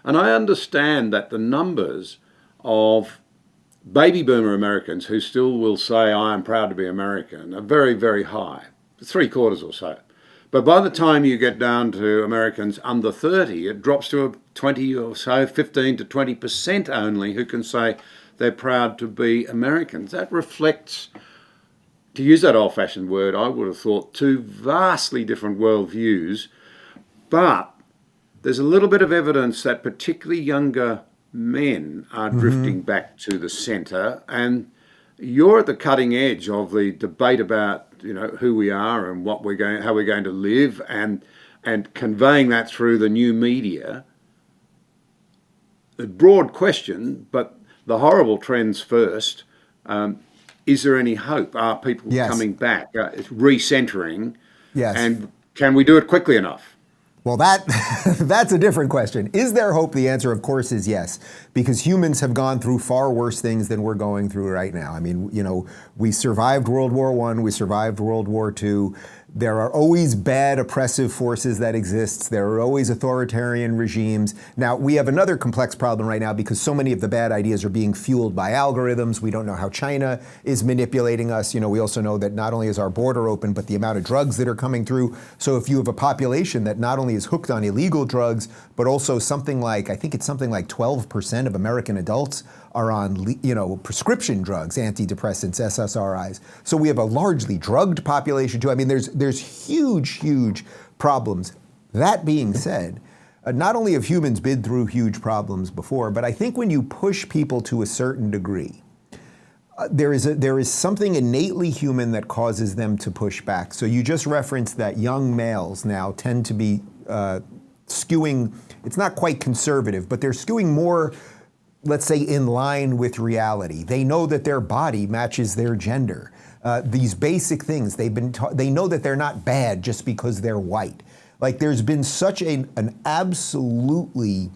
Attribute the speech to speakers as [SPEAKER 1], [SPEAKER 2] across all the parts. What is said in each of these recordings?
[SPEAKER 1] And I understand that the numbers of baby boomer Americans who still will say, I am proud to be American, are very, very high, 3/4 or so. But by the time you get down to Americans under 30, it drops to a 20 or so, 15 to 20% only who can say they're proud to be Americans. That reflects, to use that old-fashioned word, I would have thought, two vastly different worldviews. But there's a little bit of evidence that particularly younger men are drifting back to the centre, and you're at the cutting edge of the debate about who we are and how we're going to live, and conveying that through the new media. A broad question, but the horrible trends first. Is there any hope? Are people coming back? Recentering?
[SPEAKER 2] Yes.
[SPEAKER 1] And can we do it quickly enough?
[SPEAKER 2] Well, that's a different question. Is there hope? The answer, of course, is yes, because humans have gone through far worse things than we're going through right now. I mean, we survived World War I, we survived World War II. There are always bad, oppressive forces that exist. There are always authoritarian regimes. Now, we have another complex problem right now because so many of the bad ideas are being fueled by algorithms. We don't know how China is manipulating us. We also know that not only is our border open, but the amount of drugs that are coming through. So if you have a population that not only is hooked on illegal drugs, but also I think it's something like 12% of American adults are on, prescription drugs, antidepressants, SSRIs. So we have a largely drugged population too. I mean, there's huge problems. That being said, not only have humans been through huge problems before, but I think when you push people to a certain degree, there is something innately human that causes them to push back. So you just referenced that young males now tend to be skewing, it's not quite conservative, but they're skewing more, let's say, in line with reality. They know that their body matches their gender. These basic things, they know that they're not bad just because they're white. Like, there's been such an absolutely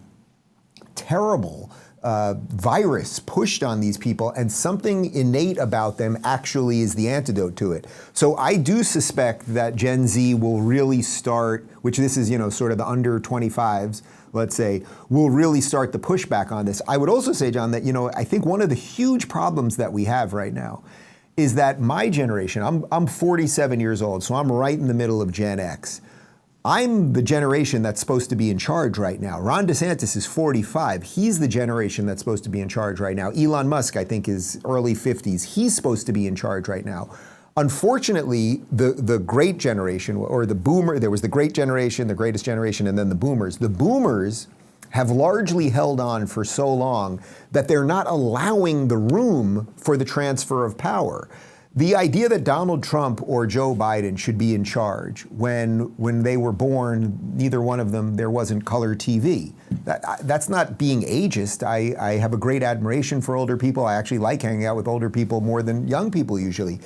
[SPEAKER 2] terrible virus pushed on these people, and something innate about them actually is the antidote to it. So I do suspect that Gen Z will really start, which this is, sort of the under 25s, let's say, will really start the pushback on this. I would also say, John, that, I think one of the huge problems that we have right now is that my generation, I'm 47 years old, so I'm right in the middle of Gen X. I'm the generation that's supposed to be in charge right now. Ron DeSantis is 45. He's the generation that's supposed to be in charge right now. Elon Musk, I think, is early 50s. He's supposed to be in charge right now. Unfortunately, the great generation, or the boomer, there was the great generation, the greatest generation, and then the boomers. The boomers have largely held on for so long that they're not allowing the room for the transfer of power. The idea that Donald Trump or Joe Biden should be in charge when they were born, neither one of them, there wasn't color TV. That's not being ageist. I have a great admiration for older people. I actually like hanging out with older people more than young people usually.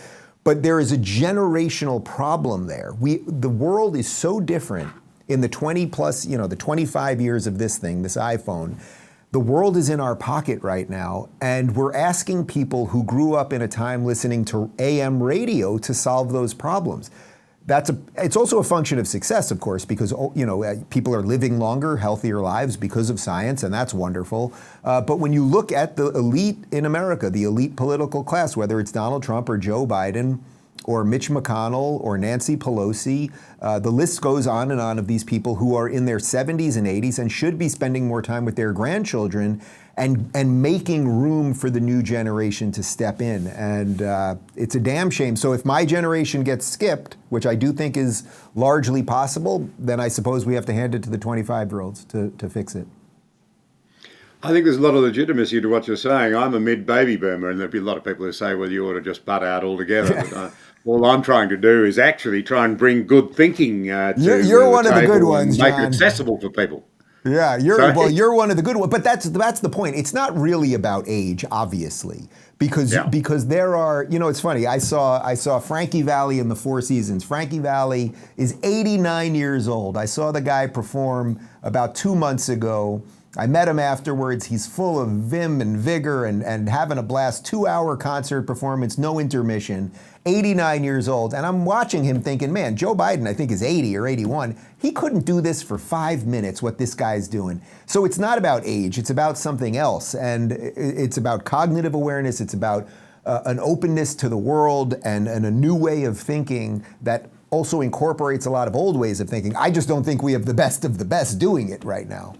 [SPEAKER 2] But there is a generational problem there. The world is so different in the 20 plus, the 25 years of this thing, this iPhone. The world is in our pocket right now, and we're asking people who grew up in a time listening to AM radio to solve those problems. It's also a function of success, of course, because people are living longer, healthier lives because of science, and that's wonderful. But when you look at the elite in America, the elite political class, whether it's Donald Trump or Joe Biden or Mitch McConnell or Nancy Pelosi, the list goes on and on of these people who are in their 70s and 80s and should be spending more time with their grandchildren and making room for the new generation to step in. And it's a damn shame. So if my generation gets skipped, which I do think is largely possible, then I suppose we have to hand it to the 25-year-olds to fix it.
[SPEAKER 1] I think there's a lot of legitimacy to what you're saying. I'm a mid-baby boomer, and there'll be a lot of people who say, well, you ought to just butt out altogether. But, all I'm trying to do is actually try and bring good thinking to
[SPEAKER 2] you're one of the good ones,
[SPEAKER 1] make
[SPEAKER 2] John.
[SPEAKER 1] it accessible for people.
[SPEAKER 2] Yeah, you're one of the good ones. But that's the point. It's not really about age, obviously, because there are, it's funny. I saw Frankie Valli in the Four Seasons. Frankie Valli is 89 years old. I saw the guy perform about 2 months ago I met him afterwards. He's full of vim and vigor and having a blast. 2-hour concert performance, no intermission, 89 years old. And I'm watching him thinking, man, Joe Biden, I think, is 80 or 81. He couldn't do this for 5 minutes, what this guy's doing. So it's not about age, it's about something else. And it's about cognitive awareness, it's about an openness to the world and a new way of thinking that also incorporates a lot of old ways of thinking. I just don't think we have the best of the best doing it right now.